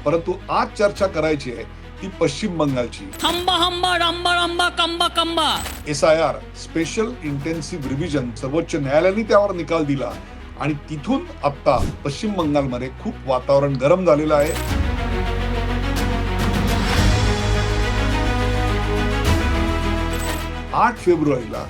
परंतु आज चर्चा करायची आहे ती पश्चिम बंगालची हंबा हंबा डांबा डांबा कंबा कंबा SIR स्पेशल इंटेन्सिव्ह रिव्हिजन सर्वोच्च न्यायालयाने त्यावर निकाल दिला आणि तिथून आता पश्चिम बंगालमध्ये खूप वातावरण गरम झालेलं आहे. आठ फेब्रुवारीला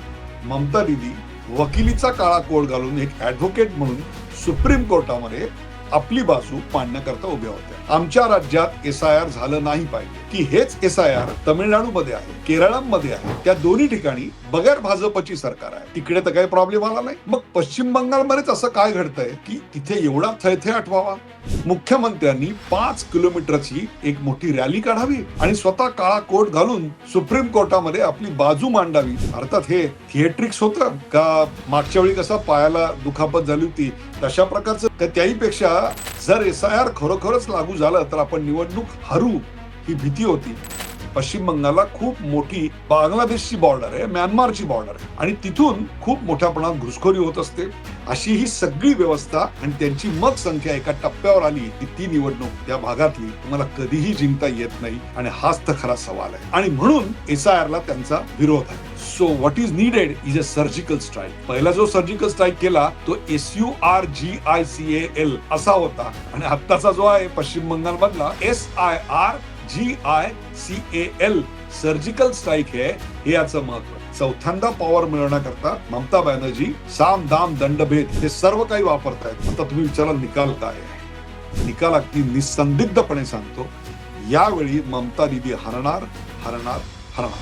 ममता दीदी वकिलीचा काळा कोट घालून एक ऍडव्होकेट म्हणून सुप्रीम कोर्टामध्ये आपली बाजू मांडण्याकरता उभ्या होत्या. आमच्या राज्यात SIR झालं नाही पाहिजे की हेच SIR तमिळनाडूमध्ये आहे, केरळमध्ये आहे, त्या दोन्ही ठिकाणी बगैर भाजपची सरकार आहे. तिकडे तर काही प्रॉब्लेम आला नाही. मग पश्चिम बंगालमध्येच असं काय घडतंय की तिथे एवढा थैथयाट व्हावा? मुख्यमंत्र्यांनी 5 किलोमीटरची एक मोठी रॅली काढावी आणि स्वतः काळा कोट घालून सुप्रीम कोर्टामध्ये आपली बाजू मांडावी. अर्थात हे थिएट्रिक्स होतं का? मागच्या वेळी कसा पायाला दुखापत झाली होती तशा प्रकारचं? त्याही पेक्षा जर SIR खरोखरच लागू झालं तर आपण निवडणूक हरू ही भीती होती. पश्चिम बंगालला खूप मोठी बांगलादेशची बॉर्डर आहे, म्यानमारची बॉर्डर आहे आणि तिथून खूप मोठ्या प्रमाणात घुसखोरी होत असते. अशी ही सगळी व्यवस्था आणि त्यांची मग संख्या एका टप्प्यावर आली की ती निवडणूक त्या भागातली तुम्हाला कधीही जिंकता येत नाही आणि हाच तर खरा सवाल आहे. आणि म्हणून SIR ला त्यांचा विरोध आहे. So what is needed is a surgical strike. पहिला जो सर्जिकल स्ट्राईक केला तो SURGICAL असा होता आणि आत्ताचा जो आहे पश्चिम बंगाल मधला SIRGICAL सर्जिकल स्ट्राईक आहे. हे याचं महत्व. चौथ्यांदा पॉवर मिळवण्याकरता ममता बॅनर्जी साम दाम दंडभेद हे सर्व काही वापरतायत. आता तुम्ही विचारा निकाल काय आहे? निकाल अगदी निसंदिग्धपणे सांगतो, यावेळी ममता दीदी हरणार हरणार हरणार.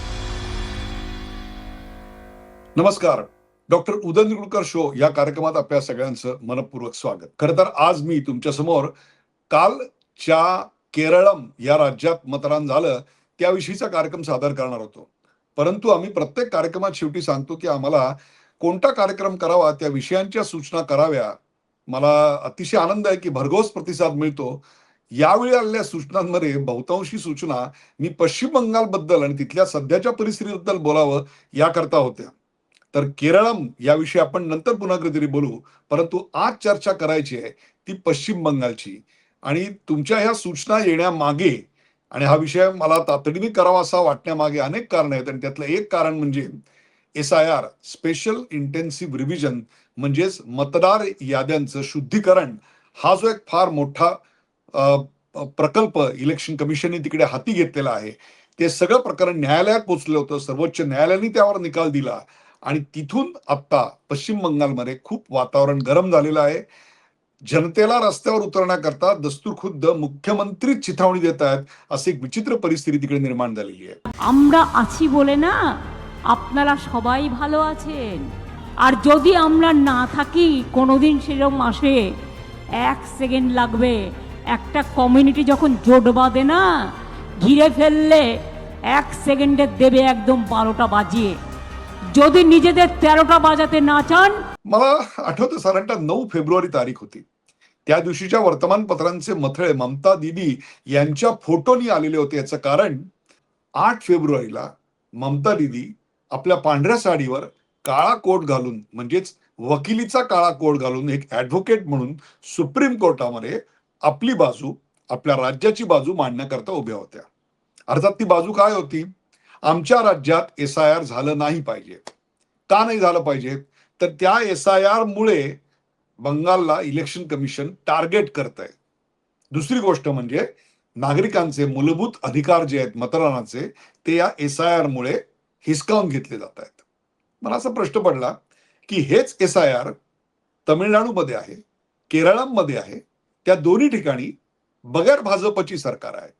नमस्कार, डॉक्टर उदय निगुळकर शो या कार्यक्रमात आपल्या सगळ्यांचं मनपूर्वक स्वागत. खरं तर आज मी तुमच्या समोर कालच्या केरळम या राज्यात मतदान झालं त्याविषयीचा कार्यक्रम सादर करणार होतो. परंतु आम्ही प्रत्येक कार्यक्रमात शेवटी सांगतो की आम्हाला कोणता कार्यक्रम करावा त्या विषयांच्या सूचना कराव्या. मला अतिशय आनंद आहे की भरघोस प्रतिसाद मिळतो. यावेळी आलेल्या सूचनांमध्ये बहुतांशी सूचना मी पश्चिम बंगालबद्दल आणि तिथल्या सध्याच्या परिस्थितीबद्दल बोलावं याकरता होत्या. तर केरळम याविषयी आपण नंतर पुन्हा कधीतरी बोलू, परंतु आज चर्चा करायची आहे ती पश्चिम बंगालची. आणि तुमच्या ह्या सूचना येण्यामागे आणि हा विषय मला तातडीने करावा असा वाटण्यामागे अनेक कारण आहेत आणि त्यातलं एक कारण म्हणजे SIR स्पेशल इंटेन्सिव्ह रिव्हिजन म्हणजेच मतदार याद्यांचं शुद्धीकरण. हा जो एक फार मोठा प्रकल्प इलेक्शन कमिशनने तिकडे हाती घेतलेला आहे. ते सगळं प्रकरण न्यायालयात पोहोचलं होतं. सर्वोच्च न्यायालयाने त्यावर निकाल दिला आणि तिथून आता पश्चिम बंगालमध्ये खूप वातावरण गरम झालेलं आहे. जनतेला रस्त्यावर उतरण्याकरता दस्तूरखुद्द मुख्यमंत्री चिथावणी देत आहेत. अशी एक विचित्र परिस्थिती तिकडे निर्माण झालेली आहे. আমরা আছি বলে না আপনারা সবাই ভালো আছেন, আর যদি আমরা না থাকি কোনোদিন সেরকম আসে 1 সেকেন্ড লাগবে। একটা কমিউনিটি যখন জোট বাঁধে না, ঘিরে ফেললে 1 সেকেন্ডে দেবে একদম 12টা বাজিয়ে। যদি নিজেদের 13টা বাজাতে না চান। मला आठवतं साधारणतः 9 फेब्रुवारी तारीख होती. त्या दिवशीच्या वर्तमानपत्रांचे मथळे ममता दीदी यांच्या फोटोनी आलेले होते. याचं कारण 8 फेब्रुवारीला ममता दीदी आपल्या पांढऱ्या साडीवर काळा कोट घालून म्हणजेच वकिलीचा काळा कोट घालून एक ऍडव्होकेट म्हणून सुप्रीम कोर्टामध्ये आपली बाजू, आपल्या राज्याची बाजू मांडण्याकरता उभ्या होत्या. अर्थात ती बाजू काय होती? आमच्या राज्यात SIR झालं नाही पाहिजे. का नाही झालं पाहिजे? तर त्या SIR मुळे बंगालला इलेक्शन कमिशन टार्गेट करत आहे. दुसरी गोष्ट म्हणजे नागरिकांचे मूलभूत अधिकार जे आहेत मतदानाचे ते या SIR मुळे हिसकावून घेतले जात आहेत. मला असा प्रश्न पडला की हेच SIR तमिळनाडूमध्ये आहे, केरळमध्ये आहे, त्या दोन्ही ठिकाणी बगैर भाजपची सरकार आहेत.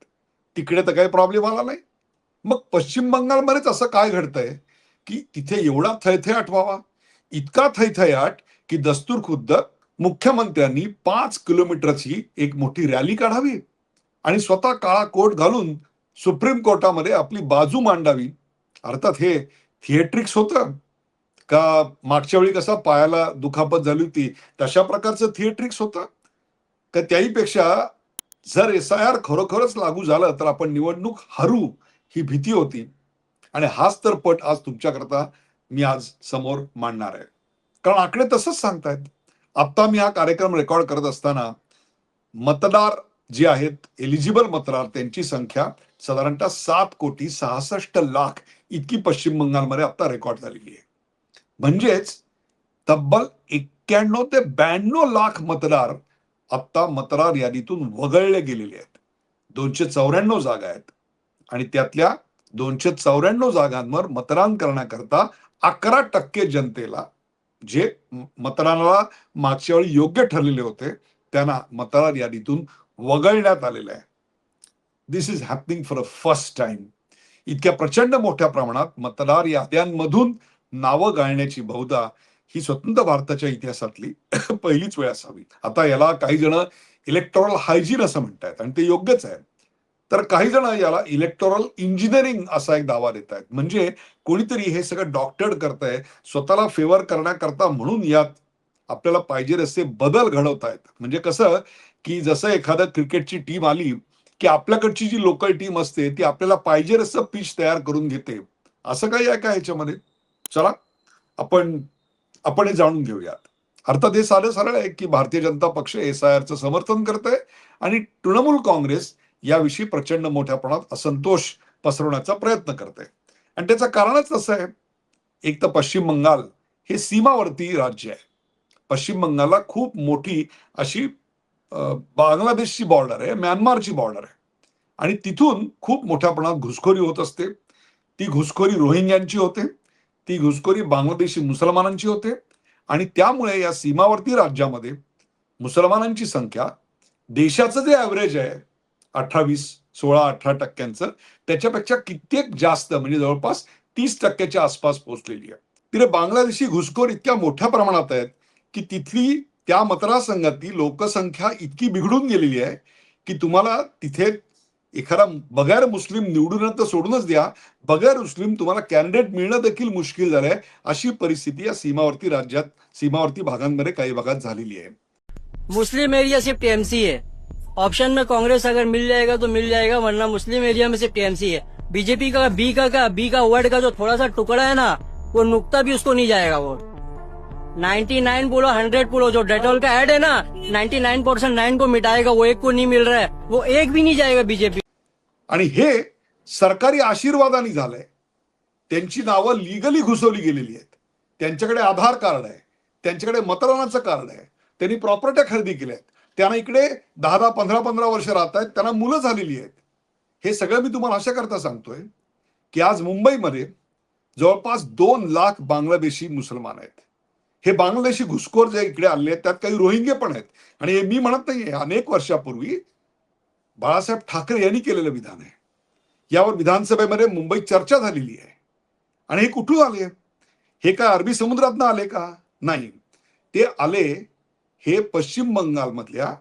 तिकडे तर काही प्रॉब्लेम आला नाही. मग पश्चिम बंगालमध्येच असं काय घडतंय की तिथे एवढा थैथयाट व्हावा? इतका थैथयाट की दस्तूरखुद्द मुख्यमंत्र्यांनी 5 किलोमीटरची एक मोठी रॅली काढावी आणि स्वतः काळा कोट घालून सुप्रीम कोर्टामध्ये आपली बाजू मांडावी. अर्थात हे थिएट्रिक्स होतं का? मागच्या वेळी कसा पायाला दुखापत झाली होती तशा प्रकारचं थिएट्रिक्स होतं का? त्याही पेक्षा जर SIR खरोखरच लागू झालं तर आपण निवडणूक हरू ही भीती होती आणि हाच तर पट आज तुमच्याकरता मी आज समोर मांडणार आहे. कारण आकडे तसंच सांगतायत. आता मी हा कार्यक्रम रेकॉर्ड करत असताना मतदार जे आहेत एलिजिबल मतदार त्यांची संख्या साधारणतः 7,66,00,000 इतकी पश्चिम बंगालमध्ये आता रेकॉर्ड झालेली आहे. म्हणजेच तब्बल 91 ते 92 लाख मतदार आता मतदार यादीतून वगळले गेलेले आहेत. 294 जागा आहेत आणि त्यातल्या 294 जागांवर मतदान करण्याकरता 11% जनतेला, जे मतदानाला मागच्या वेळी योग्य ठरलेले होते, त्यांना मतदार यादीतून वगळण्यात आलेलं आहे. This is happening for a first time. इतक्या प्रचंड मोठ्या प्रमाणात मतदार याद्यांमधून नावं गाळण्याची बहुधा ही स्वतंत्र भारताच्या इतिहासातली पहिलीच वेळ असावी. आता याला काही जण इलेक्टोरल हायजीन असं म्हणतात आणि ते योग्यच आहे. तर काही जण याला इलेक्टोरल इंजिनिअरिंग असा एक दावा देत आहेत. म्हणजे कोणीतरी हे सगळं डॉक्टर्ड करतंय स्वतःला फेवर करण्याकरता, म्हणून यात आपल्याला पाहिजे असे बदल घडवतायत. म्हणजे कसं की जसं एखादं क्रिकेटची टीम आली की आपल्याकडची जी लोकल टीम असते ती आपल्याला पाहिजे असं पिच तयार करून घेते, असं काही आहे का ह्याच्यामध्ये? चला आपण हे जाणून घेऊयात. अर्थात हे साधं सरळ आहे की भारतीय जनता पक्ष SIRचं समर्थन करतंय आणि तृणमूल काँग्रेस याविषयी प्रचंड मोठ्या प्रमाणात असंतोष पसरवण्याचा प्रयत्न करते. आणि त्याचं कारणच असं आहे, एक तर पश्चिम बंगाल हे सीमावर्ती राज्य आहे. पश्चिम बंगालला खूप मोठी अशी बांगलादेशची बॉर्डर आहे, म्यानमारची बॉर्डर आहे आणि तिथून खूप मोठ्या प्रमाणात घुसखोरी होत असते. ती घुसखोरी रोहिंग्यांची होते, ती घुसखोरी बांगलादेशी मुसलमानांची होते आणि त्यामुळे या सीमावर्ती राज्यामध्ये मुसलमानांची संख्या देशाचं जे ॲव्हरेज आहे 16-18% त्याच्यापेक्षा कित्येक जास्त, म्हणजे जवळपास 30% आसपास पोहोचलेली आहे. तिथे बांगलादेशी घुसखोर इतक्या मोठ्या प्रमाणात आहेत की तिथली त्या मतदारसंघातली लोकसंख्या इतकी बिघडून गेलेली आहे की तुम्हाला तिथे एखादा बगैर मुस्लिम निवडून तर सोडूनच द्या, बगैर मुस्लिम तुम्हाला कॅन्डिडेट मिळणं देखील मुश्किल झालंय. अशी परिस्थिती या सीमावर्ती राज्यात, सीमावर्ती भागांमध्ये काही भागात झालेली आहे. मुस्लिम एरिया सिर्फ टीएमसी है. ऑप्शन में कांग्रेस अगर मिल जाएगा तो मिल जाएगा, वरना मुस्लिम एरिया में सिर्फ टीएमसी है. बीजेपी का बी का वर्ड का जो थोड़ा सा टुकड़ा है ना, वो नुकता भी उसको नहीं जाएगा. वो 99 बोलो 100 बोलो, जो डेटॉल का ऐड है ना 99% 9 को मिटाएगा, वो एक को नहीं मिल रहा है, वो एक भी नहीं जाएगा बीजेपी. आणि हे सरकारी आशीर्वादाने झालंय. त्यांची नावं लिगली घुसवली गेलेली आहेत. त्यांच्याकडे आधार कार्ड आहे, त्यांच्याकडे मतदानाचं कार्ड आहे, त्यांनी प्रॉपर्ट्या खरेदी केल्या आहेत, त्यांना इकडे 10-10, 15-15 वर्ष राहत आहेत, त्यांना मुलं झालेली आहेत. हे सगळं मी तुम्हाला अशा करता सांगतोय की आज मुंबईमध्ये जवळपास 2 लाख बांगलादेशी मुसलमान आहेत. हे बांगलादेशी घुसखोर जे इकडे आले आहेत त्यात काही रोहिंगे पण आहेत. आणि हे मी म्हणत नाहीये, अनेक वर्षापूर्वी बाळासाहेब ठाकरे यांनी केलेलं विधान आहे. यावर विधानसभेमध्ये मुंबईत चर्चा झालेली आहे. आणि हे कुठून आले? हे काय अरबी समुद्रातनं आले का? नाही, ते आले हे पश्चिम बंगालमधल्या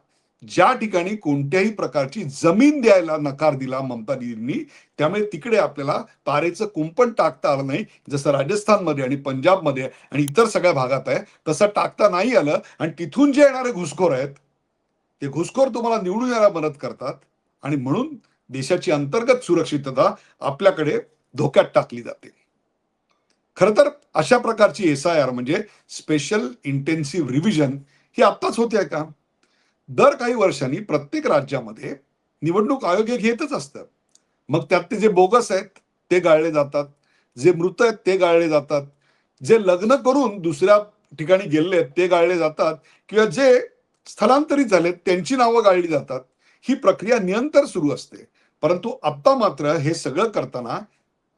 ज्या ठिकाणी कोणत्याही प्रकारची जमीन द्यायला नकार दिला ममता दीदींनी, त्यामुळे तिकडे आपल्याला तारेचं कुंपण टाकता आलं नाही. जसं राजस्थानमध्ये आणि पंजाबमध्ये आणि इतर सगळ्या भागात आहे तसं टाकता नाही आलं. आणि तिथून जे येणारे घुसखोर आहेत ते घुसखोर तुम्हाला निवडून यायला मदत करतात आणि म्हणून देशाची अंतर्गत सुरक्षितता आपल्याकडे धोक्यात टाकली जाते. खरं तर अशा प्रकारची SIR म्हणजे स्पेशल इंटेन्सिव्ह रिव्हिजन ही आत्ताच होते आहे का? दर काही वर्षांनी प्रत्येक राज्यामध्ये निवडणूक आयोग हे घेतच असतं. मग त्यात ते जे बोगस आहेत ते गाळले जातात, जे मृत आहेत ते गाळले जातात, जे लग्न करून दुसऱ्या ठिकाणी गेले आहेत ते गाळले जातात, किंवा जे स्थलांतरित झालेत त्यांची नावं गाळली जातात. ही प्रक्रिया निरंतर सुरू असते. परंतु आता मात्र हे सगळं करताना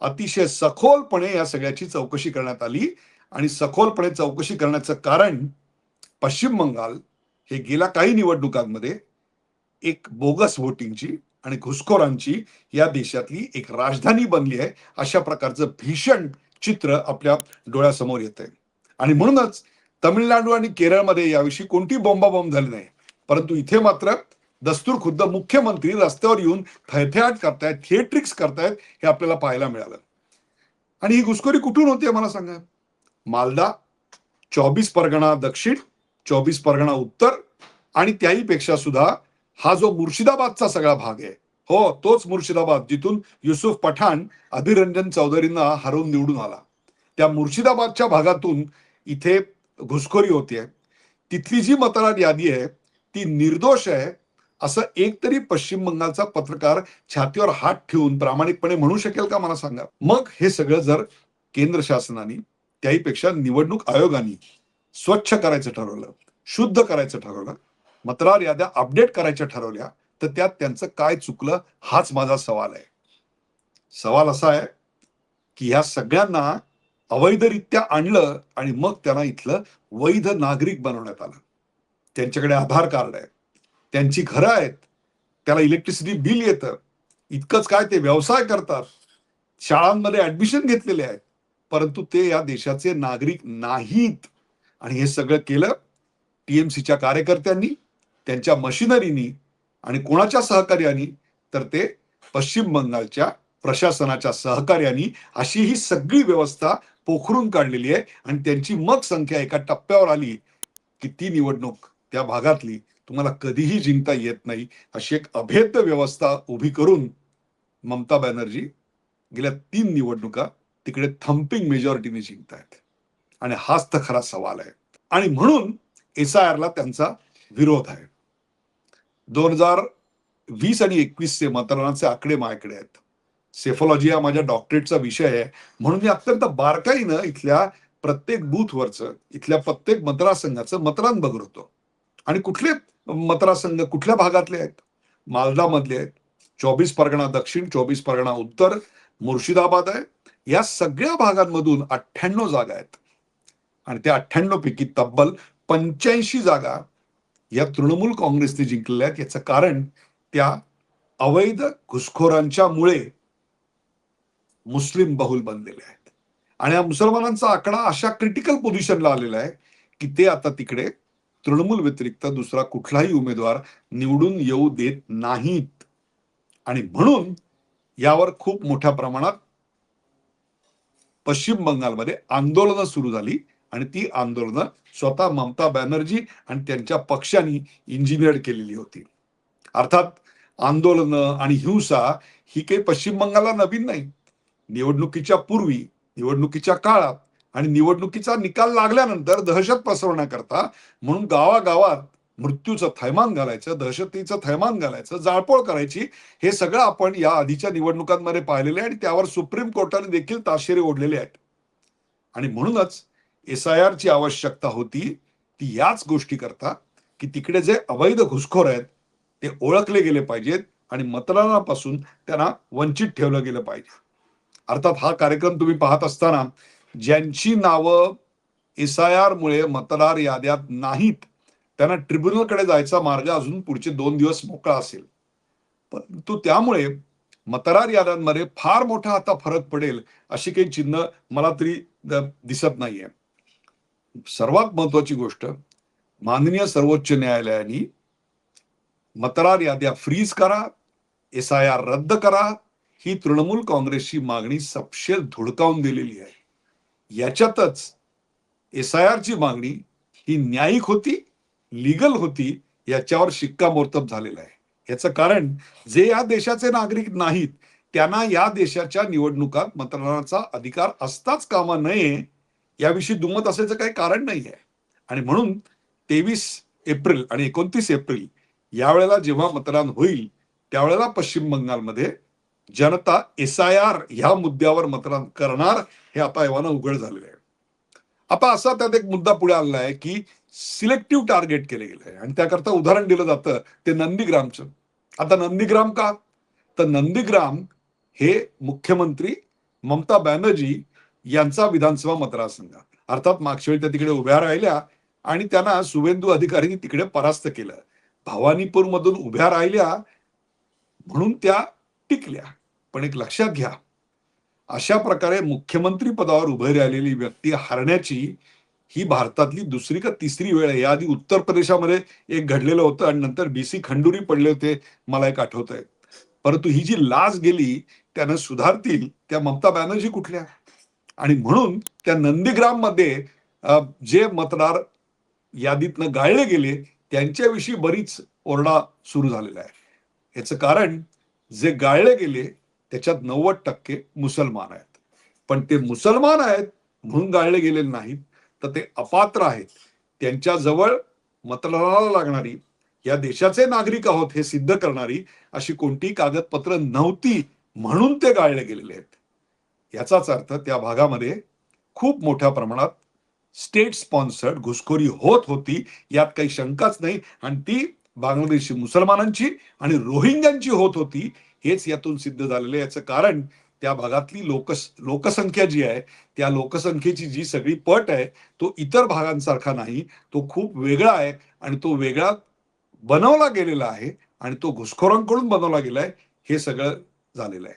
अतिशय सखोलपणे या सगळ्याची चौकशी करण्यात आली. आणि सखोलपणे चौकशी करण्याचं कारण पश्चिम बंगाल हे गेल्या काही निवडणुकांमध्ये एक बोगस व्होटिंगची आणि घुसखोरांची या देशातली एक राजधानी बनली आहे, अशा प्रकारचं भीषण चित्र आपल्या डोळ्यासमोर येतंय. आणि म्हणूनच तमिळनाडू आणि केरळमध्ये याविषयी कोणती बोंबाबोंब झाली नाही, परंतु इथे मात्र दस्तूर खुद्द मुख्यमंत्री रस्त्यावर येऊन थैथयाट करतायत, थिएट्रिक्स करतायत, हे आपल्याला पाहायला मिळालं. आणि ही घुसखोरी कुठून होते मला सांगा? मालदा, 24 परगणा दक्षिण, 24 परगणा उत्तर आणि त्याही पेक्षा सुद्धा हा जो मुर्शिदाबादचा सगळा भाग आहे, हो तोच मुर्शिदाबाद जिथून युसुफ पठाण अधीर रंजन चौधरींना हरवून निवडून आला, त्या मुर्शिदाबादच्या भागातून इथे घुसखोरी होतीये. तिथली जी मतदार यादी आहे ती निर्दोष आहे असं एक तरी पश्चिम बंगालचा पत्रकार छातीवर हात ठेवून प्रामाणिकपणे म्हणू शकेल का मला सांगा. मग हे सगळं जर केंद्र शासनाने, त्याहीपेक्षा निवडणूक आयोगाने स्वच्छ करायचं ठरवलं, शुद्ध करायचं ठरवलं, मतदार याद्या अपडेट करायच्या ठरवल्या, तर त्यात त्यांचं काय चुकलं हाच माझा सवाल आहे. सवाल असा आहे की ह्या सगळ्यांना अवैधरित्या आणलं आणि मग त्यांना इथलं वैध नागरिक बनवण्यात आलं. त्यांच्याकडे आधार कार्ड आहे, त्यांची घरं आहेत, त्याला इलेक्ट्रिसिटी बिल येतं, इतकंच काय ते व्यवसाय करतात, शाळांमध्ये ऍडमिशन घेतलेले आहेत, परंतु ते या देशाचे नागरिक नाहीत. आणि हे सगळं केलं टीएमसीच्या कार्यकर्त्यांनी, त्यांच्या मशिनरीनी आणि कोणाच्या सहकार्याने, तर ते पश्चिम बंगालच्या प्रशासनाच्या सहकार्याने. अशी ही सगळी व्यवस्था पोखरून काढलेली आहे आणि त्यांची मग संख्या एका टप्प्यावर आली की ती निवडणूक त्या भागातली तुम्हाला कधीही जिंकता येत नाही, अशी एक अभेद्य व्यवस्था उभी करून ममता बॅनर्जी गेल्या 3 निवडणुका तिकडे थम्पिंग मेजॉरिटीने जिंकतायत. आणि हाच तर खरा सवाल आहे. आणि म्हणून SIR ला त्यांचा विरोध आहे. 2020 आणि 21 चे मतदानाचे आकडे माझ्याकडे आहेत. सेफॉलॉजी हा माझ्या डॉक्टरेटचा विषय आहे, म्हणून मी अत्यंत बारकाईनं इथल्या प्रत्येक बूथवरचं, इथल्या प्रत्येक मतदारसंघाचं मतदान बघत होतो. आणि कुठले मतदारसंघ कुठल्या भागातले आहेत? मालदा मधले आहेत, 24 परगणा दक्षिण, 24 परगणा उत्तर, मुर्शिदाबाद आहे. या सगळ्या भागांमधून 98 जागा आहेत आणि त्या 98 पैकी तब्बल 85 जागा या तृणमूल काँग्रेसने जिंकलेल्या आहेत. याचं कारण त्या अवैध घुसखोरांच्या मुळे मुस्लिम बहुल बनलेले आहेत. आणि या मुसलमानांचा आकडा अशा क्रिटिकल पोझिशनला आलेला आहे की ते आता तिकडे तृणमूल व्यतिरिक्त दुसरा कुठलाही उमेदवार निवडून येऊ देत नाहीत. आणि म्हणून यावर खूप मोठ्या प्रमाणात पश्चिम बंगालमध्ये आंदोलनं सुरू झाली आणि ती आंदोलनं स्वतः ममता बॅनर्जी आणि त्यांच्या पक्षाने इंजिनियर केलेली होती. अर्थात आंदोलनं आणि हिंसा ही काही पश्चिम बंगालला नवीन नाही. निवडणुकीच्या पूर्वी, निवडणुकीच्या काळात आणि निवडणुकीचा निकाल लागल्यानंतर दहशत पसरवण्याकरता म्हणून गावागावात मृत्यूचं थैमान घालायचं, दहशतीचं थैमान घालायचं, जाळपोळ करायची, हे सगळं आपण या आधीच्या निवडणुकांमध्ये पाहिलेले आहे आणि त्यावर सुप्रीम कोर्टाने देखील ताशेरे ओढलेले आहेत. आणि म्हणूनच SIR ची आवश्यकता होती ती याच गोष्टी करता की तिकडे जे अवैध घुसखोर आहेत ते ओळखले गेले पाहिजेत आणि मतदानापासून त्यांना वंचित ठेवलं गेलं पाहिजे. अर्थात हा कार्यक्रम तुम्ही पाहत असताना ज्यांची नावं SIR मुळे मतदार याद्यात नाहीत त्यांना ट्रिब्युनलकडे जायचा मार्ग अजून पुढचे 2 दिवस मोकळा असेल, परंतु त्यामुळे मतदार याद्यांमध्ये फार मोठा आता फरक पडेल अशी काही चिन्ह मला तरी दिसत नाहीये. सर्वात महत्वाची गोष्ट, माननीय सर्वोच्च न्यायालयाने मतदार याद्या फ्रीज करा, SIR रद्द करा, ही तृणमूल काँग्रेसची मागणी सपशेल धुडकावून दिलेली आहे. याच्यातच SIR ची मागणी ही न्यायिक होती, लीगल होती, याच्यावर शिक्कामोर्तब झालेला आहे. याचं कारण जे या देशाचे नागरिक नाहीत त्यांना या देशाच्या निवडणुकात मतदानाचा अधिकार असताच कामा नये याविषयी दुमत असायचं काही कारण नाही आहे. आणि म्हणून 23 एप्रिल आणि 29 एप्रिल यावेळेला जेव्हा मतदान होईल त्यावेळेला पश्चिम बंगालमध्ये जनता SIR ह्या मुद्द्यावर मतदान करणार हे आता एव्हाना उघड झालेलं आहे. आता असा त्यात एक मुद्दा पुढे आलेला आहे की सिलेक्टिव्ह टार्गेट केले गेले आहे आणि त्याकरता उदाहरण दिलं जातं ते नंदीग्रामचं. आता नंदीग्राम का? तर नंदीग्राम हे मुख्यमंत्री ममता बॅनर्जी यांचा विधानसभा मतदारसंघ. अर्थात मागच्या वेळी त्या तिकडे उभ्या राहिल्या आणि त्यांना शुभेंदू अधिकारींनी तिकडे परास्त केलं. भवानीपूर मधून उभ्या राहिल्या म्हणून त्या टिकल्या. पण एक लक्षात घ्या, अशा प्रकारे मुख्यमंत्री पदावर उभे राहिलेली व्यक्ती हरण्याची ही भारतातली दुसरी का तिसरी वेळ आहे. याआधी उत्तर प्रदेशामध्ये एक घडलेलं होतं आणि नंतर BC खंडुरी पडले होते, मला एक आठवत आहे. परंतु ही जी लाच गेली त्यानं सुधारतील त्या ममता बॅनर्जी कुठल्या? आणि म्हणून त्या नंदीग्राम मध्ये जे मतदार यादीतनं गाळले गेले त्यांच्याविषयी बरीच ओरडा सुरू झालेला आहे. याचं कारण जे गाळले गेले त्याच्यात 90% मुसलमान आहेत. पण ते मुसलमान आहेत म्हणून गाळले गेलेले नाहीत, तर ते अपात्र आहेत. त्यांच्याजवळ मतदानाला लागणारी या देशाचे नागरिक आहोत हे सिद्ध करणारी अशी कोणती कागदपत्र नव्हती म्हणून ते गाळले गेलेले आहेत. याचाच अर्थ त्या भागामध्ये खूप मोठ्या प्रमाणात स्टेट स्पॉन्सर्ड घुसखोरी होत होती, यात काही शंकाच नाही. आणि ती बांगलादेशी मुसलमानांची आणि रोहिंग्यांची होत होती, हेच यातून सिद्ध झालेलं. याचं कारण त्या भागातली लोकसंख्या जी आहे, त्या लोकसंख्येची जी सगळी पट आहे तो इतर भागांसारखा नाही, तो खूप वेगळा आहे आणि तो वेगळा बनवला गेलेला आहे आणि तो घुसखोरांकडून बनवला गेलाय. हे सगळं झालेलं आहे.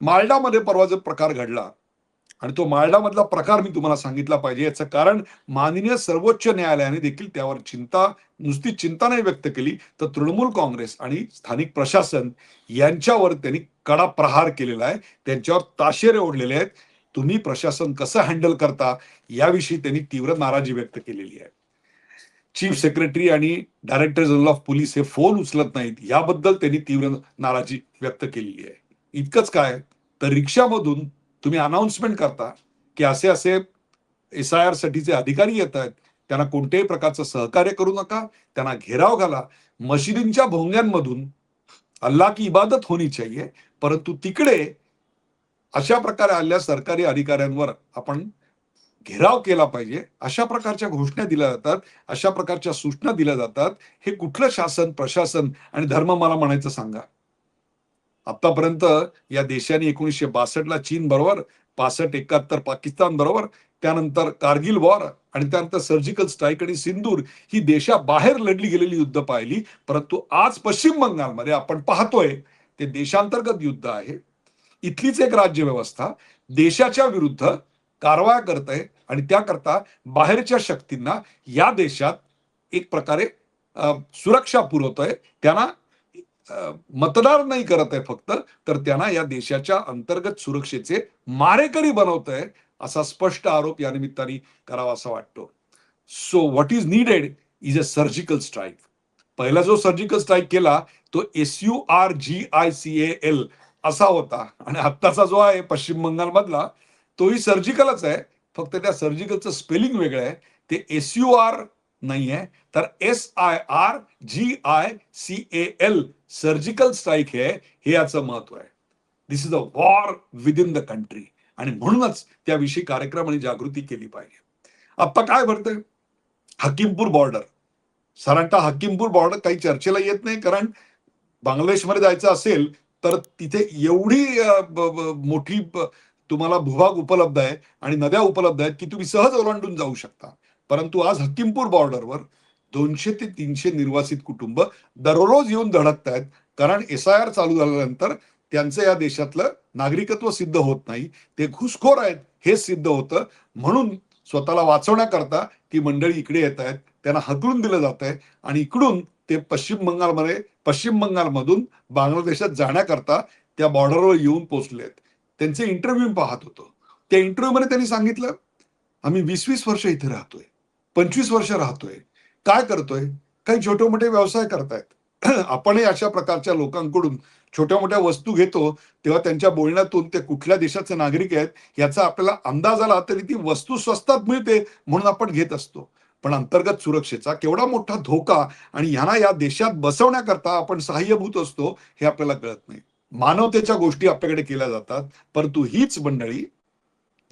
माल्डामध्ये परवा जो प्रकार घडला आणि तो माल्डामधला प्रकार मी तुम्हाला सांगितला पाहिजे, याचं कारण माननीय सर्वोच्च न्यायालयाने देखील त्यावर नुसती चिंता नाही व्यक्त केली, तर तृणमूल काँग्रेस आणि स्थानिक प्रशासन यांच्यावर त्यांनी कडा प्रहार केलेला आहे. त्यांच्यावर ताशेरे ओढलेले आहेत. तुम्ही प्रशासन कसं हँडल करता याविषयी त्यांनी तीव्र नाराजी व्यक्त केलेली आहे. चीफ सेक्रेटरी आणि डायरेक्टर जनरल ऑफ पोलीस हे फोन उचलत नाहीत, याबद्दल त्यांनी तीव्र नाराजी व्यक्त केलेली आहे. इतकंच काय, तर रिक्षामधून तुम्ही अनाउन्समेंट करता की असे असे SIR साठीचे अधिकारी येत आहेत, त्यांना कोणत्याही प्रकारचं सहकार्य करू नका, त्यांना घेराव घाला. मशिदींच्या भोंग्यांमधून अल्लाह की इबादत होनी चाहिए, परंतु तिकडे अशा प्रकारे आलेल्या सरकारी अधिकाऱ्यांवर आपण घेराव केला पाहिजे, अशा प्रकारच्या घोषणा दिल्या जातात, अशा प्रकारच्या सूचना दिल्या जातात. हे कुठलं शासन, प्रशासन आणि धर्म मला म्हणायचं सांगा? आतापर्यंत या देशाने 1962ला चीन बरोबर, 65-71 पाकिस्तान बरोबर, त्यानंतर कारगिल वॉर आणि त्यानंतर सर्जिकल स्ट्राईक आणि सिंदूर ही देशाबाहेर लढली गेलेली युद्ध पाहिली. परंतु आज पश्चिम बंगालमध्ये आपण पाहतोय ते देशांतर्गत युद्ध आहे. इथलीच एक राज्य व्यवस्था देशाच्या विरुद्ध कारवाया करत आहे आणि त्याकरता बाहेरच्या शक्तींना या देशात एक प्रकारे सुरक्षा पुरवतोय. त्यांना मतदार नाही करत आहे फक्त, तर त्यांना या देशाच्या अंतर्गत सुरक्षेचे मारेकरी बनवत आहे, असा स्पष्ट आरोप या निमित्ताने करावा असा वाटतो. So what is needed is a surgical strike. पहिला जो सर्जिकल स्ट्राईक केला तो SURGICAL असा होता आणि आत्ताचा जो आहे पश्चिम बंगाल मधला तोही सर्जिकलच आहे, फक्त त्या सर्जिकलचं स्पेलिंग वेगळं आहे. ते SUR नाही आहे, तर SIRGICAL सर्जिकल स्ट्राईक हे याचं महत्व आहे. This is a war within the country आणि म्हणूनच त्याविषयी कार्यक्रम आणि जागृती केली पाहिजे. आता काय भरतंय हकीमपूर बॉर्डर, साधारणतः हकीमपूर बॉर्डर काही चर्चेला येत नाही, कारण बांगलादेशमध्ये जायचं असेल तर तिथे एवढी मोठी तुम्हाला भूभाग उपलब्ध आहे आणि नद्या उपलब्ध आहेत की तुम्ही सहज ओलांडून जाऊ शकता. परंतु आज हकीमपूर बॉर्डरवर 200 ते 300 निर्वासित कुटुंब दररोज येऊन धडकत आहेत, कारण SIR चालू झाल्यानंतर त्यांचं या देशातलं नागरिकत्व सिद्ध होत नाही, ते घुसखोर आहेत हे सिद्ध होतं. म्हणून स्वतःला वाचवण्याकरता ती मंडळी इकडे येत आहेत, त्यांना हकलून दिलं जात आहे आणि इकडून ते पश्चिम बंगालमधून बांगलादेशात जाण्याकरता त्या बॉर्डरवर येऊन पोहोचले आहेत. त्यांचे इंटरव्ह्यू पाहत होतो. त्या इंटरव्ह्यू मध्ये त्यांनी सांगितलं, आम्ही 20-20 वर्ष इथे राहतोय, 25 वर्ष राहतोय, काय करतोय, काही छोटे मोठे व्यवसाय करतायत. आपणही अशा प्रकारच्या लोकांकडून छोट्या मोठ्या वस्तू घेतो, तेव्हा त्यांच्या बोलण्यातून ते कुठल्या देशाचे नागरिक आहेत याचा आपल्याला अंदाज आला तरी ती वस्तू स्वस्तात मिळते म्हणून आपण घेत असतो. पण अंतर्गत सुरक्षेचा केवढा मोठा धोका आणि ह्यांना या देशात बसवण्याकरता आपण सहाय्यभूत असतो हे आपल्याला कळत नाही. मानवतेच्या गोष्टी आपल्याकडे केल्या जातात, परंतु हीच मंडळी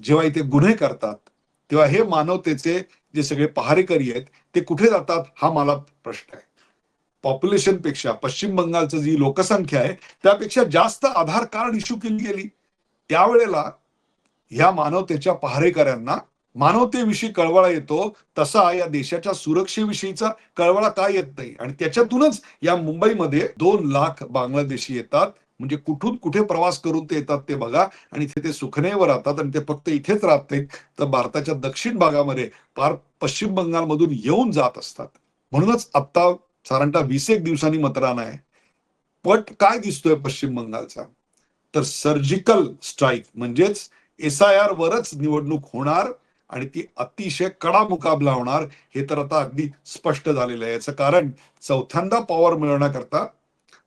जेव्हा इथे गुन्हे करतात तेव्हा हे मानवतेचे जे सगळे पहारेकरी आहेत ते कुठे जातात हा मला प्रश्न आहे. पॉप्युलेशन पेक्षा पश्चिम बंगालचं जी लोकसंख्या आहे त्यापेक्षा जास्त आधार कार्ड इश्यू केली गेली. त्यावेळेला ह्या मानवतेच्या पहारेकऱ्यांना मानवतेविषयी कळवळा येतो, तसा या देशाच्या सुरक्षेविषयीचा कळवळा काय येत नाही. आणि त्याच्यातूनच या मुंबईमध्ये 2 लाख बांगलादेशी येतात. म्हणजे कुठून कुठे प्रवास करून ते येतात ते बघा, आणि इथे ते सुखनेवर राहतात आणि ते फक्त इथेच राहत नाहीत, तर भारताच्या दक्षिण भागामध्ये पार पश्चिम बंगालमधून येऊन जात असतात. म्हणूनच आता साधारणतः 20 दिवसांनी मतदान आहे. पट काय दिसतोय पश्चिम बंगालचा, तर सर्जिकल स्ट्राईक म्हणजेच SIR वरच निवडणूक होणार आणि ती अतिशय कडा मुकाबला होणार हे तर आता अगदी स्पष्ट झालेलं आहे. याचं कारण चौथ्यांदा पॉवर मिळवण्याकरता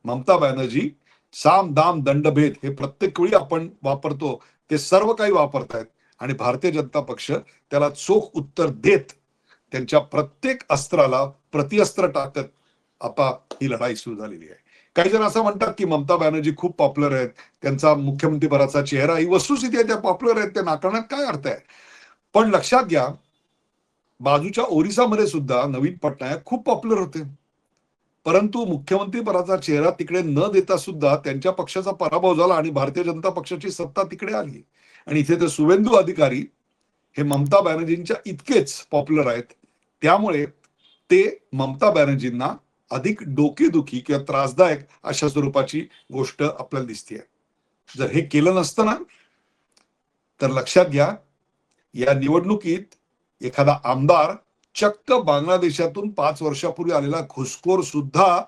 ममता बॅनर्जी साम दाम दंडभेद हे प्रत्येक वेळी आपण वापरतो ते सर्व काही वापरतायत आणि भारतीय जनता पक्ष त्याला चोख उत्तर देत त्यांच्या प्रत्येक अस्त्राला प्रतिअस्त्र टाकत आता ही लढाई सुरू झालेली आहे. काही जण असं म्हणतात की ममता बॅनर्जी खूप पॉप्युलर आहेत, त्यांचा मुख्यमंत्रीपदाचा चेहरा, ही वस्तुस्थिती आहे, त्या पॉप्युलर आहेत, ते नाकारण्यात काय अर्थ आहे. पण लक्षात घ्या, बाजूच्या ओरिसामध्ये सुद्धा नवीन पटनायक खूप पॉप्युलर होते, परंतु मुख्यमंत्री पदाचा चेहरा तिकडे न देता सुद्धा त्यांच्या पक्षाचा पराभव झाला आणि भारतीय जनता पक्षाची सत्ता तिकडे आली. आणि इथे ते शुभेंदू अधिकारी हे ममता बॅनर्जींच्या इतकेच पॉप्युलर आहेत, त्यामुळे ते ममता बॅनर्जींना अधिक डोकेदुखी किंवा त्रासदायक अशा स्वरूपाची गोष्ट आपल्याला दिसते. जर हे केलं नसतं ना, तर लक्षात घ्या, या निवडणुकीत एखादा आमदार चक्क बांगलादेशातून 5 वर्षापूर्वी आलेला घुसखोर सुद्धा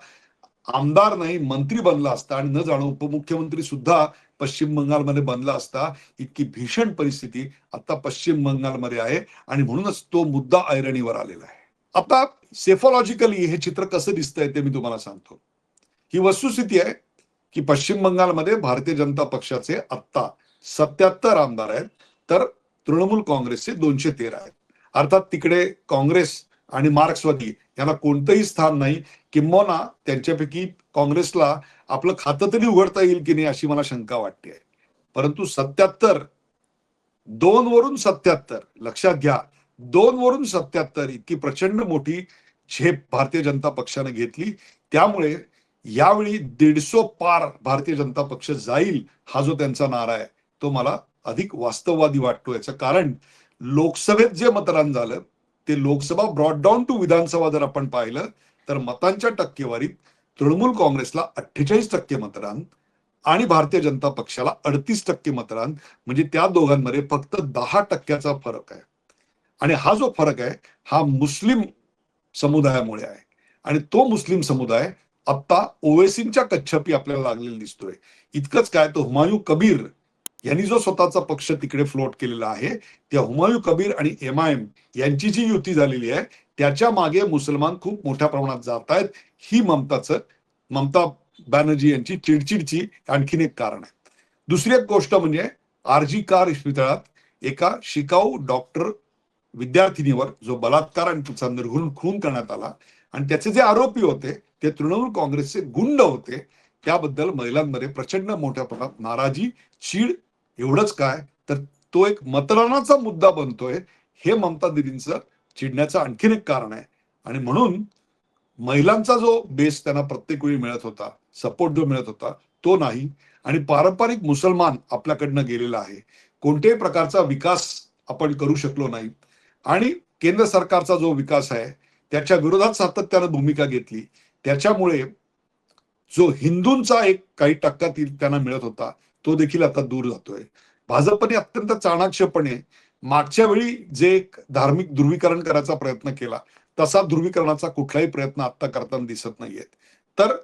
आमदार नाही मंत्री बनला असता आणि न जाणो उपमुख्यमंत्री सुद्धा पश्चिम बंगालमध्ये बनला असता. इतकी भीषण परिस्थिती आता पश्चिम बंगालमध्ये आहे आणि म्हणूनच तो मुद्दा ऐरणीवर आलेला आहे. आता सेफॉलॉजिकली हे चित्र कसं दिसतंय ते मी तुम्हाला सांगतो. ही वस्तुस्थिती आहे की पश्चिम बंगालमध्ये भारतीय जनता पक्षाचे आत्ता 77 आमदार आहेत, तर तृणमूल काँग्रेसचे 213 आहेत. अर्थात तिकडे काँग्रेस आणि मार्क्सवादी यांना कोणतंही स्थान नाही, किंबहुना त्यांच्यापैकी काँग्रेसला आपलं खातं तरी उघडता येईल की नाही अशी मला शंका वाटते. परंतु 77, 2 वरून 77, लक्षात घ्या, 2 वरून 77 इतकी प्रचंड मोठी झेप भारतीय जनता पक्षाने घेतली. त्यामुळे यावेळी 150 पार भारतीय जनता पक्ष जाईल हा जो त्यांचा नारा आहे तो मला अधिक वास्तववादी वाटतो. याचं कारण लोकसभेत जे मतदान झालं ते लोकसभा ब्रॉड डाऊन टू विधानसभा जर आपण पाहिलं तर मतांच्या टक्केवारीत तृणमूल काँग्रेसला 48% मतदान आणि भारतीय जनता पक्षाला 38% मतदान, म्हणजे त्या दोघांमध्ये फक्त 10% फरक आहे. आणि हा जो फरक आहे हा मुस्लिम समुदायामुळे आहे आणि तो मुस्लिम समुदाय आता ओवेसींच्या कच्छपी आपल्याला लागलेला दिसतोय. इतकंच काय, तो हुमायूं कबीर यांनी जो स्वतःचा पक्ष तिकडे फ्लोट केलेला आहे, त्या हुमायूं कबीर आणि MIM यांची जी युती झालेली आहे त्याच्या मागे मुसलमान खूप मोठ्या प्रमाणात जात आहेत. ही ममता बॅनर्जी यांची चिडचिडची आणखीन एक कारण आहे. दुसरी एक गोष्ट म्हणजे RG कार इस्पितळात एका शिकाऊ डॉक्टर विद्यार्थिनीवर जो बलात्कार आणि तिचा निर्घृण खून करण्यात आला आणि त्याचे जे आरोपी होते ते तृणमूल काँग्रेसचे गुंड होते, त्याबद्दल महिलांमध्ये प्रचंड मोठ्या प्रमाणात नाराजी, चीड. एवढंच काय, तर तो एक मतदानाचा मुद्दा बनतोय, हे ममता दीदींचं चिडण्याचं आणखीन एक कारण आहे. आणि म्हणून महिलांचा जो बेस त्यांना प्रत्येक वेळी मिळत होता, सपोर्ट जो मिळत होता तो नाही आणि पारंपरिक मुसलमान आपल्याकडनं गेलेला आहे. कोणत्याही प्रकारचा विकास आपण करू शकलो नाही आणि केंद्र सरकारचा जो विकास आहे त्याच्या विरोधात सातत्यानं भूमिका घेतली. त्याच्यामुळे जो हिंदूंचा एक काही टक्का त्यांना मिळत होता तो देखील आता दूर जातोय. भाजपने अत्यंत चाणाक्षपणे मागच्या वेळी जे एक धार्मिक ध्रुवीकरण करायचा प्रयत्न केला तसा ध्रुवीकरणाचा कुठलाही प्रयत्न आता करताना दिसत नाहीयेत. तर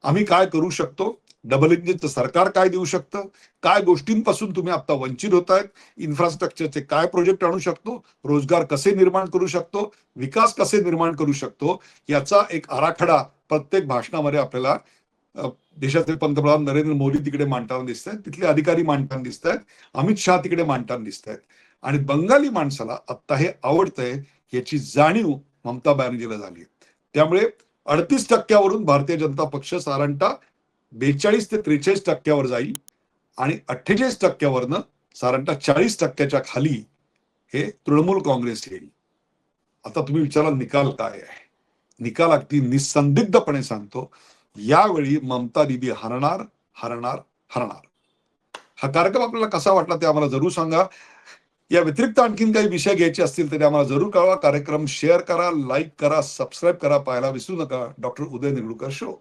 आम्ही काय करू शकतो, डबल इंजिनचं सरकार काय देऊ शकतं, काय गोष्टींपासून तुम्ही आता वंचित होतायत, इन्फ्रास्ट्रक्चरचे काय प्रोजेक्ट आणू शकतो, रोजगार कसे निर्माण करू शकतो, विकास कसे निर्माण करू शकतो, याचा एक आराखडा प्रत्येक भाषणामध्ये आपल्याला देशाचे पंतप्रधान नरेंद्र मोदी तिकडे मांडताना दिसत आहेत, तिथले अधिकारी मांडताना दिसत आहेत, अमित शहा तिकडे मांडताना दिसत आहेत. आणि बंगाली माणसाला आता हे आवडतंय याची जाणीव ममता बॅनर्जीला झाली. त्यामुळे 38% भारतीय जनता पक्ष साधारणतः 42 ते 43% जाईल आणि 48% साधारणतः 40% खाली हे तृणमूल काँग्रेस येईल. आता तुम्ही विचाराल निकाल काय आहे. निकाल अगदी निसंदिग्धपणे सांगतो, यावेळी ममता दीदी हरणार हरणार हरणार. हा कार्यक्रम आपल्याला कसा वाटला ते आम्हाला जरूर सांगा. या व्यतिरिक्त आणखीन काही विषय घ्यायचे असतील तरी आम्हाला जरूर कळवा. कार्यक्रम शेअर करा, लाईक करा, सबस्क्राईब करा. पाहायला विसरू नका डॉक्टर उदय निगडूकर शो.